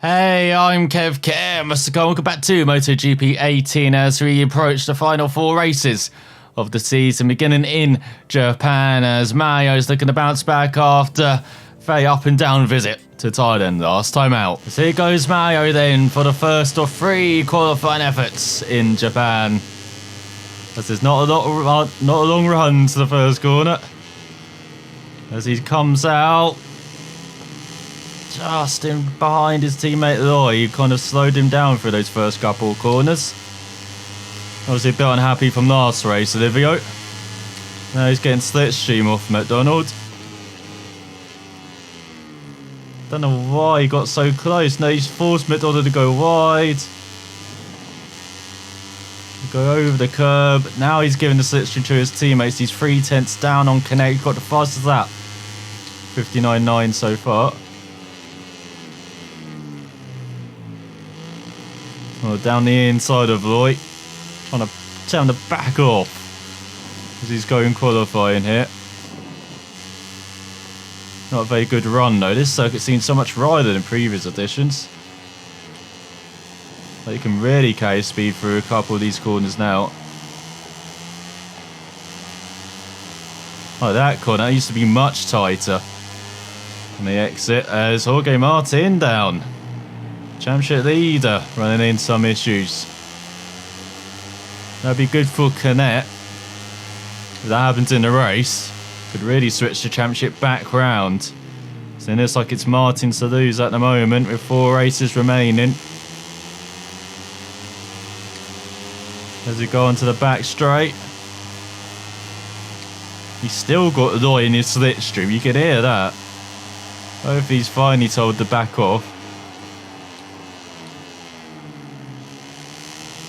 Hey, I'm Kev. Welcome back to MotoGP 18 as we approach the final four races of the season, beginning in Japan as Mario's looking to bounce back after a very up and down visit to Thailand last time out. So here goes Mario then for the first of three qualifying efforts in Japan. As there's not a long run to the first corner. As he comes out, just in behind his teammate Loy, he kind of slowed him down for those first couple of corners. Obviously a bit unhappy from last race, Olivio. Now he's getting slipstream off McDonald. Don't know why he got so close. No, he's forced McDonald to go wide. Go over the curb. Now he's giving the slipstream to his teammates. He's 3/10 down on Connect. He's got the fastest lap. 59.9 so far. Oh, down the inside of Loy. Trying to tell him to back off. As he's going qualifying here. Not a very good run though. This circuit's seen so much rider than previous editions. But you can really carry speed through a couple of these corners now. Oh, that corner used to be much tighter. And the exit as Jorge Martin down. Championship leader running in some issues. That'd be good for Canet. If that happens in the race, could really switch the championship back round. So it looks like it's Martin to lose at the moment with 4 races remaining. As we go onto the back straight. He's still got Loy in his slipstream, you can hear that. Hopefully he's finally told to back off.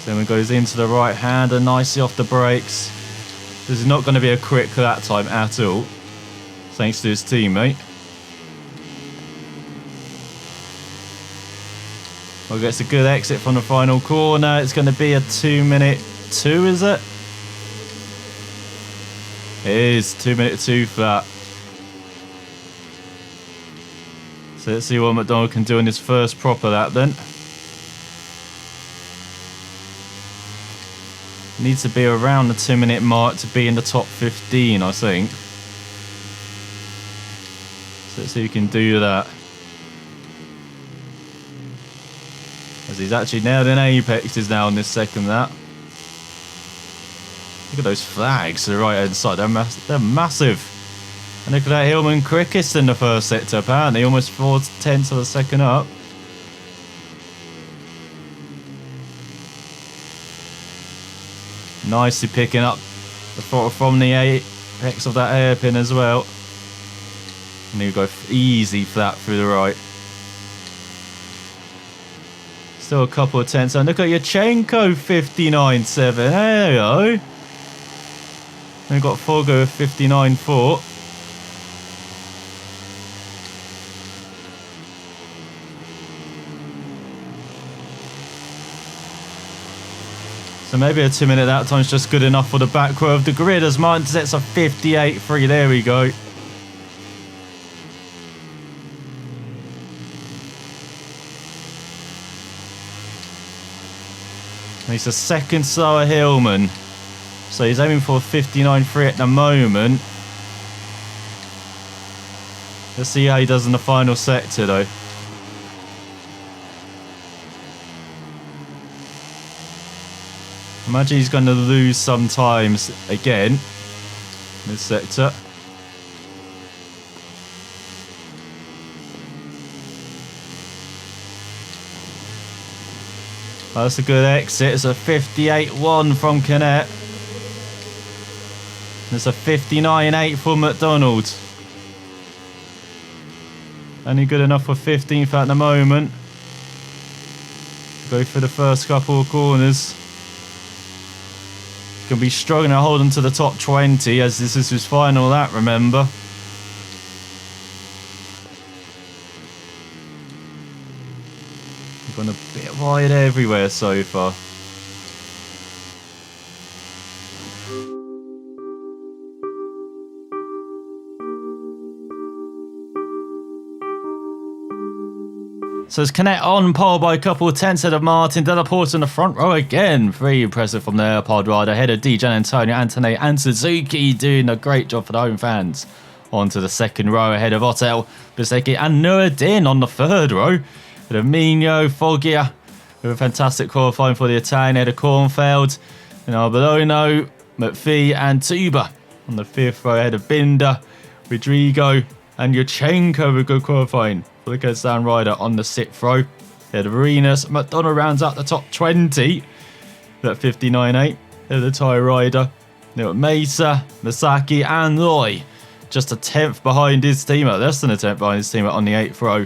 Then it goes into the right hander nicely off the brakes. This is not going to be a quick lap time at all, thanks to his teammate. Well, gets a good exit from the final corner. It's going to be a 2-minute 2, is it? It is 2-minute 2 flat. So let's see what McDonald can do in his first proper lap then. Needs to be around the 2-minute mark to be in the top 15, I think. So let's see if he can do that. As he's actually nailed in apexes now on this second lap. Look at those flags to the right hand side, they're massive. And look at that Hillman quickest in the first sector apparently, almost 4/10 of a second up. Nicely picking up the throttle from the apex of that hairpin as well. And you go easy flat through the right. Still a couple of tenths. And look at Yurchenko 59.7. There you go. And we've got Fogo with 59.4. So maybe a 2-minute lap time is just good enough for the back row of the grid as Martin sets a 58.3. There we go. And he's a second slower Hillman. So he's aiming for 59.3 at the moment. Let's see how he does in the final sector though. Imagine he's going to lose sometimes again in this sector. Oh, that's a good exit. It's a 58.1 from Canet. It's a 59.8 for McDonald. Only good enough for 15th at the moment. Go for the first couple of corners. Can be struggling to hold on to the top 20 as this is his final lap, remember. We've gone a bit wide everywhere so far. So it's Canet on pole by a couple of tenths ahead of Martin. Della Porta in the front row again. Very impressive from the pod rider. Ahead of DJ Antonio, Antonelli and Suzuki doing a great job for the home fans. On to the second row ahead of Otel, Bisecki and Nuruddin on the third row. Ahead of Mino, Foggia with a fantastic qualifying for the Italian. Ahead of Kornfeld and Arbolino, McPhee and Tuba. On the fifth row ahead of Binder, Rodrigo and Yurchenko with good qualifying for the Kazakhstan rider on the sixth row. Ahead of Arenas, McDonald rounds out the top 20 at 59.8. Ahead of the Thai rider, Mesa, Masaki and Loy. Just a tenth behind his teammate, less than a tenth behind his teammate on the eighth row.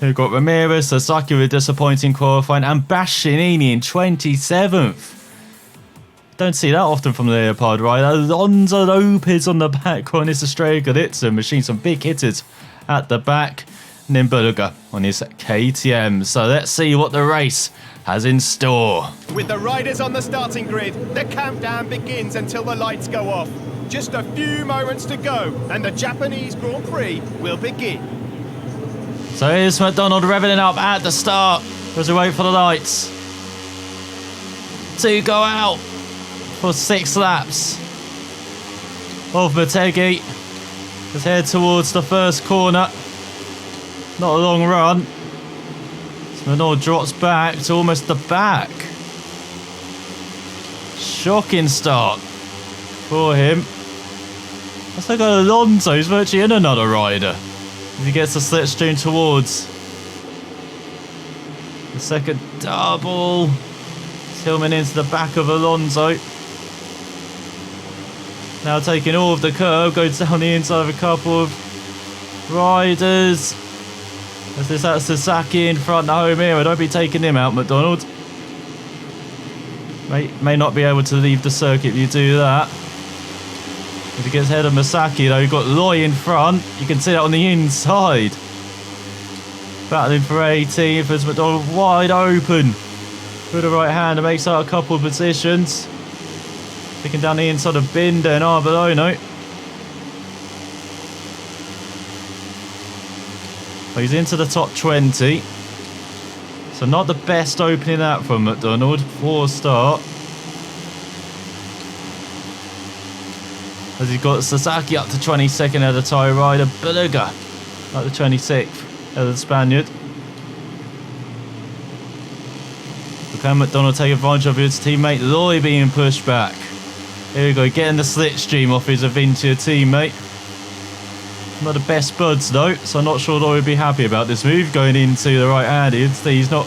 We've got Ramirez, Sasaki with disappointing qualifying and Bastianini in 27th. Don't see that often from the Leopard rider. Alonso Lopez on the back on his Estrella Galitza machine, some big hitters at the back. And then Bulliger on his KTM. So let's see what the race has in store. With the riders on the starting grid, the countdown begins until the lights go off. Just a few moments to go and the Japanese Grand Prix will begin. So here's McDonald revving up at the start as we wait for the lights to go out for 6 laps of Motegi. Let's head towards the first corner. Not a long run. So McDonald drops back to almost the back. Shocking start for him. Let's look at Alonso, he's virtually in another rider. As he gets the slipstream towards the second double. Tillman into the back of Alonso. Now taking all of the curve, goes down the inside of a couple of riders. As this has Sasaki in front, the home era. Don't be taking him out, McDonald. May not be able to leave the circuit if you do that. If he gets ahead of Masaki though, you've got Loy in front. You can see that on the inside. Battling for 18th as McDonald wide open with the right hand and makes out a couple of positions. Picking down the inside of Binder and Arbolino. Well, he's into the top 20. So not the best opening that from McDonald. 4 start. As he's got Sasaki up to 22nd at the Thai rider. Bulliger at the 26th at the Spaniard. But can McDonald take advantage of his teammate Loy being pushed back? Here we go, getting the slipstream off his Avintia teammate. Not the best buds though, so I'm not sure Loy would be happy about this move going into the right-handed. He's not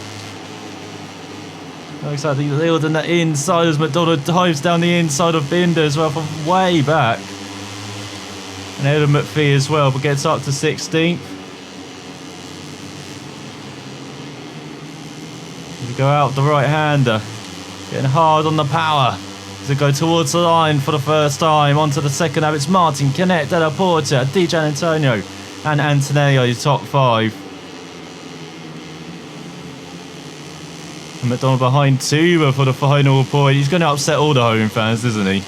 exactly yielding that inside as McDonald dives down the inside of Binder as well from way back. And ahead of McPhee as well, but gets up to 16th. As we go out the right-hander, getting hard on the power. As they go towards the line for the first time. Onto the second lap, it's Martin, Canet, Della Porta, DJ Antonio and Antonelli, top 5. And McDonald behind Tuba for the final point. He's going to upset all the home fans, isn't he?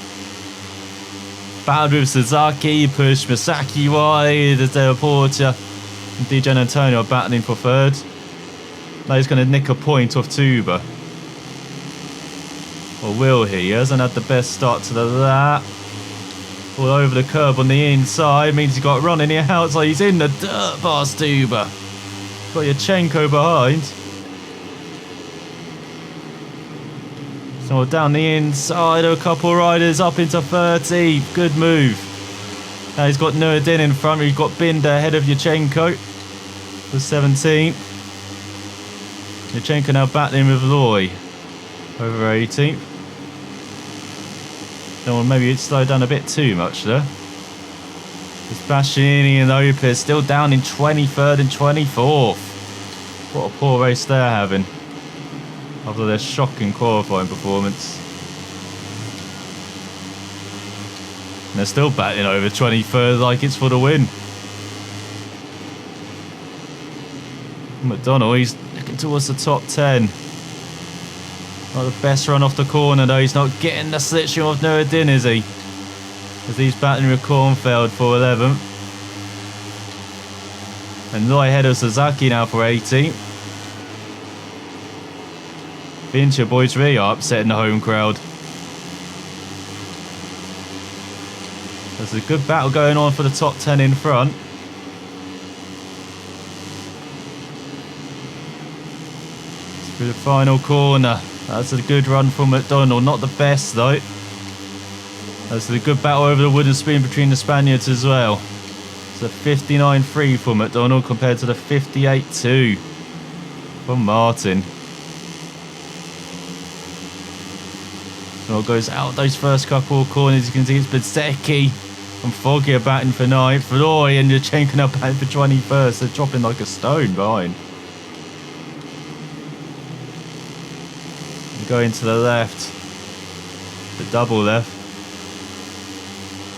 Battled with Suzuki, pushed Masaki wide as Della Porta and DJ Antonio are battling for third. Now he's going to nick a point off Tuba. Or will he? He hasn't had the best start to the lap. All over the curb on the inside. Means he's got running the outside. He's in the dirt past Tuba. Got Yurchenko behind. So down the inside, a couple riders up into 30. Good move. Now he's got Nuruddin in front. He's got Binder ahead of Yurchenko for 17th. Yurchenko now battling with Loy over 18th. Well, maybe it slowed down a bit too much there. It's Bastianini and Lopez still down in 23rd and 24th. What a poor race they're having after their shocking qualifying performance. And they're still batting over 23rd like it's for the win. McDonald, he's looking towards the top 10. Not the best run off the corner though. He's not getting the slipstream of Nuruddin, is he? As he's battling with Kornfeld for 11th. And Loy ahead of Suzuki now for 18th. Fincher boys really are upsetting the home crowd. There's a good battle going on for the top 10 in front. Through the final corner. That's a good run from McDonald. Not the best though. That's a good battle over the wooden spoon between the Spaniards as well. It's a 59.3 for McDonald compared to the 58.2 from Martin. Well, goes out those first couple of corners. You can see it's Bezzecchi and Foggy are batting for 9th. Floyd and Yurchenko are batting for 21st. They're dropping like a stone behind. Going to the left. The double left.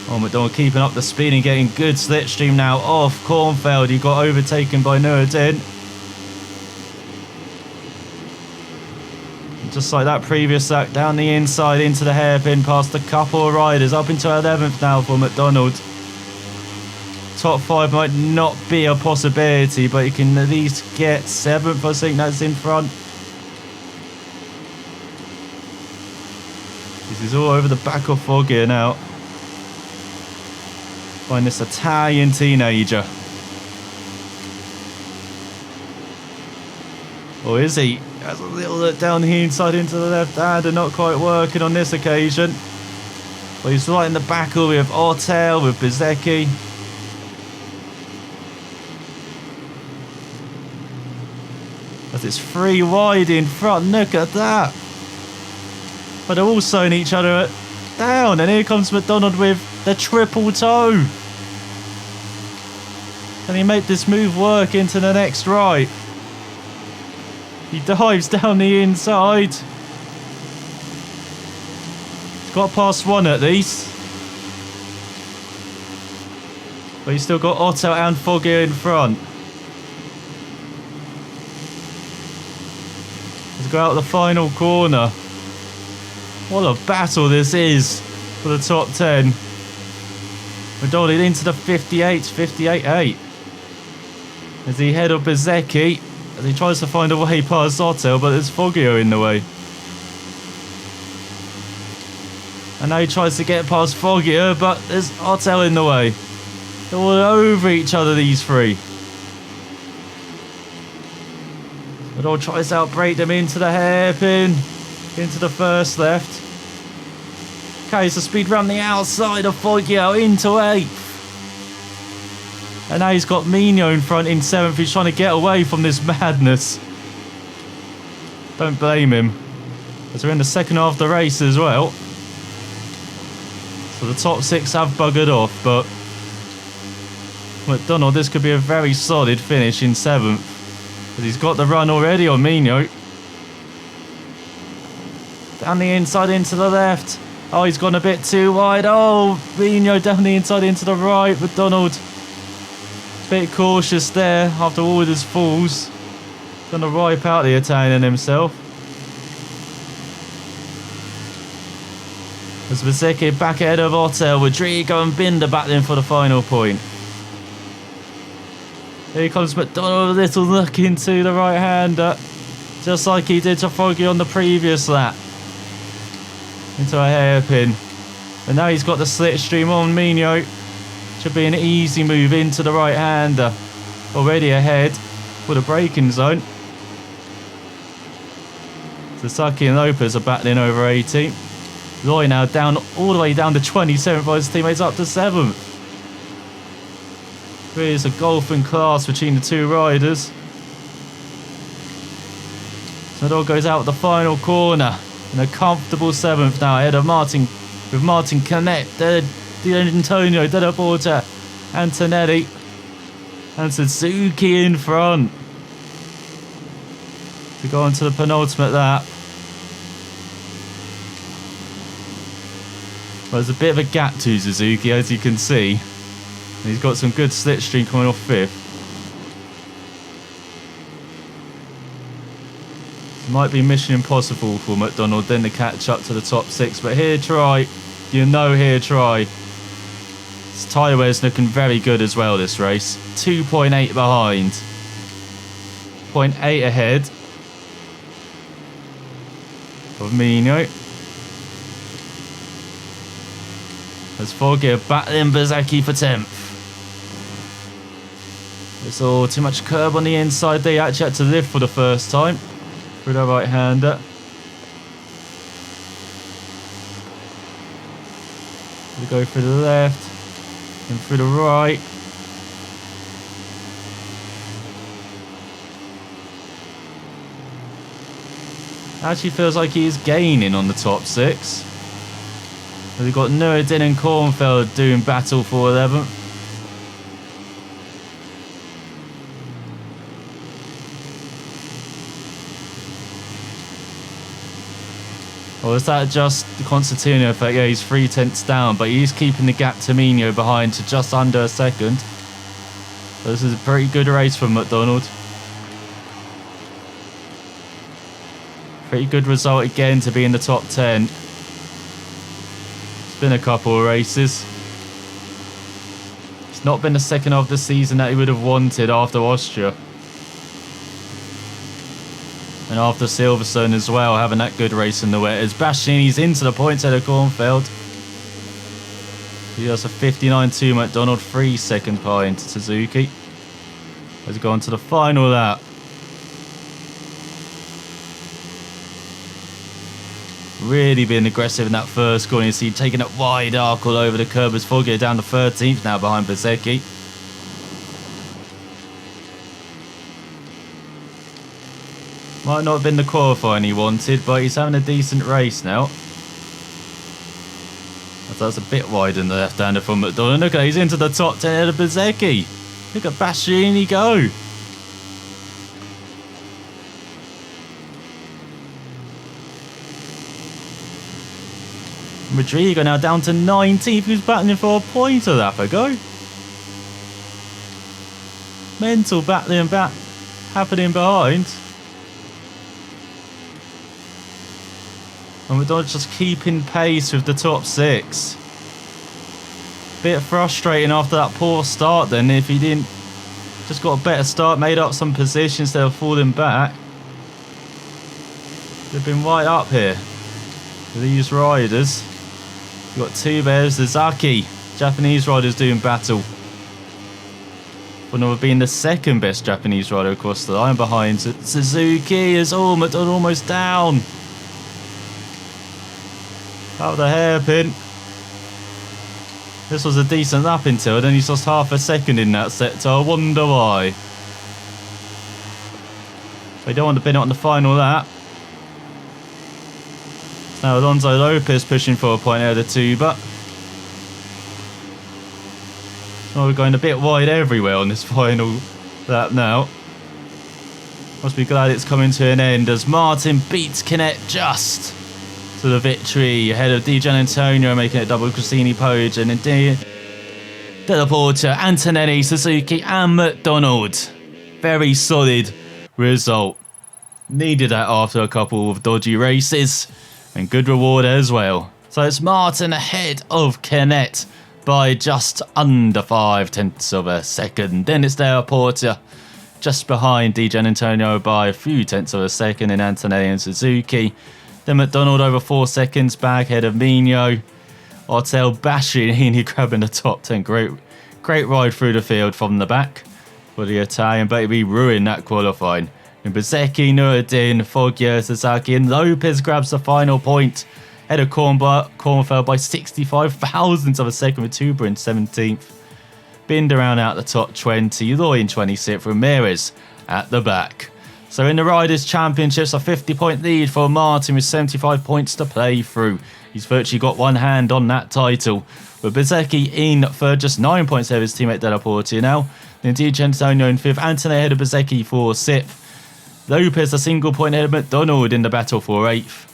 Oh, McDonald keeping up the speed and getting good slipstream now off Kornfeld. He got overtaken by Nuruddin. Just like that previous lap, down the inside into the hairpin past a couple of riders. Up into 11th now for McDonald. Top 5 might not be a possibility, but you can at least get 7th. I think that's in front. This is all over the back of Foggy now. Find this Italian teenager. Or is he? Has a little look down the inside into the left hand and not quite working on this occasion. But he's right in the back with Ortel, with Bezzecchi. As it's 3 wide in front, look at that. But they're all slowing each other down. And here comes McDonald with the triple toe. Can he make this move work into the next right? He dives down the inside. He's got past 1 at least. But he's still got Otto and Foggy in front. Let's go out the final corner. What a battle this is for the top 10. McDonald into the 58.8. As he head up Bezzecchi. As he tries to find a way past Otto, but there's Foggio in the way. And now he tries to get past Foggio, but there's Otto in the way. They're all over each other, these 3. But tries to outbrake them into the hairpin, into the first left. Carries the speed round the outside of Foggio into 8th. And now he's got Mino in front in 7th. He's trying to get away from this madness. Don't blame him. As we're in the second half of the race as well. So the top 6 have buggered off, but McDonald, this could be a very solid finish in 7th. But he's got the run already on Mino. Down the inside into the left. Oh, he's gone a bit too wide. Oh, Mino down the inside into the right. McDonald. Bit cautious there after all of his falls. Gonna wipe out the Italian himself. As Bezzecchi back ahead of Otto, Rodrigo and Binder battling for the final point. Here comes McDonald, a little look into the right hander, just like he did to Foggy on the previous lap. Into a hairpin. And now he's got the slipstream on Mino. Should be an easy move into the right hander. Already ahead for the braking zone. Sasaki and Lopez are battling over 18. Loy now down all the way down to 27th by his teammates up to 7th. Really is a golfing class between the 2 riders. So it all goes out the final corner in a comfortable 7th now ahead of Martin, with Martin Canet, Di Antonio, Della Porta, Antonelli, and Suzuki in front. We go on to the penultimate lap. Well, there's a bit of a gap to Suzuki, as you can see. And he's got some good slipstream coming off 5th. It might be mission impossible for McDonald then to catch up to the top 6, but here try. You know here try. His tyre wear's looking very good as well this race. 2.8 behind. 0.8 ahead. of Mino. As Foggia battling Bezzecchi for 10th. It's all too much curb on the inside. They actually had to lift for the first time through the right-hander. They go through the left and through the right. Actually feels like he's gaining on the top 6. We've got Nureddin and Kornfeld doing battle for 11th. Or is that just the Constantino effect? Yeah, he's 3/10 down, but he's keeping the gap to Mino behind to just under a second. So this is a pretty good race for McDonald. Pretty good result again to be in the top 10. It's been a couple of races. It's not been the second half of the season that he would have wanted after Austria. And after Silverstone as well, having that good race in the wet. As Bastianini's into the points head of Kornfeld. He has a 59.2 McDonald, 3 seconds behind Suzuki. As we go on to the final lap. Really being aggressive in that first corner. You see taking that wide arc all over the curb as Foggia down to 13th now behind Bezzecchi. Might not have been the qualifying he wanted, but he's having a decent race now. That's a bit wide in the left-hander from McDonald. Look, he's into the top 10 ahead of Bezzecchi. Look at Bastianini go. Rodrigo now down to 19th, who's battling for a point a lap ago. Mental battling back happening behind. And McDonald just keeping pace with the top 6. Bit frustrating after that poor start then, if he didn't just got a better start, made up some positions instead of falling back. They've been right up here with these riders. We've got two bears, the Zaki, Japanese riders doing battle. One of being the second best Japanese rider across the line behind Suzuki is McDonald almost down. Out of the hairpin. This was a decent lap until then he's lost half a second in that sector. I wonder why. We don't want to bin it on the final lap. Now Alonso Lopez pushing for a point out of the tuba. So we're going a bit wide everywhere on this final lap now. Must be glad it's coming to an end as Martin beats Canet just to the victory ahead of Di Gianantonio, making it double Cristini Poggi and indeed Della Porta, Antonelli, Suzuki and McDonald. Very solid result. Needed that after a couple of dodgy races. And good reward as well. So it's Martin ahead of Canet by just under 5/10 of a second. Then it's Della Porta just behind Di Gianantonio by a few tenths of a second in Antonelli and Suzuki. Then McDonald over 4 seconds back ahead of Mino. Artel Bastianini grabbing the top 10. Great ride through the field from the back for the Italian, but he ruined that qualifying. And Bezzecchi, Nureddin, Foggia, Sasaki and Lopez grabs the final point. Head of Kornfeld by 65 thousandths of a second with Tuber in 17th. Binder around out the top 20. Loy in 26th. Ramirez at the back. So in the Riders' Championships, a 50-point lead for Martin with 75 points to play through. He's virtually got one hand on that title. With Bezzecchi in third, just 9 points ahead of his teammate Della Porta now. Then Di Gianantonio in fifth. Antonelli ahead of Bezzecchi for sixth. Lopez a single point ahead of McDonald in the battle for 8th.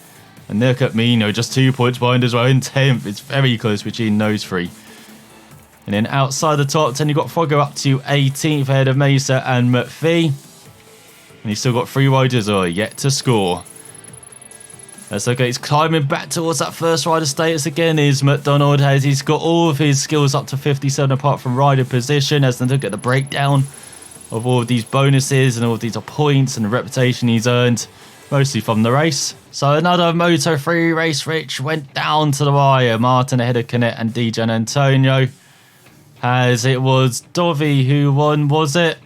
And look at Mino, just 2 points behind as well in 10th. It's very close between those three. And then outside the top 10, you've got Fogger up to 18th ahead of Mesa and McPhee. And he's still got 3 riders who are yet to score. That's okay, he's climbing back towards that first rider status again is McDonald, as he's got all of his skills up to 57 apart from rider position, as they look at the breakdown of all of these bonuses and all of these points and the reputation he's earned. mostly from the race. So another Moto3 race which went down to the wire. Martin ahead of Canet and DJ Antonio. As it was Dovi who won, was it?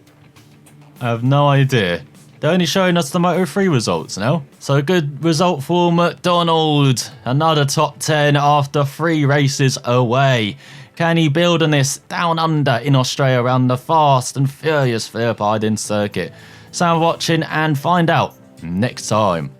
I have no idea. They're only showing us the Moto3 results now. So a good result for McDonald. Another top 10 after 3 races away. Can he build on this down under in Australia around the fast and furious Phillip Island circuit? So watching and find out next time.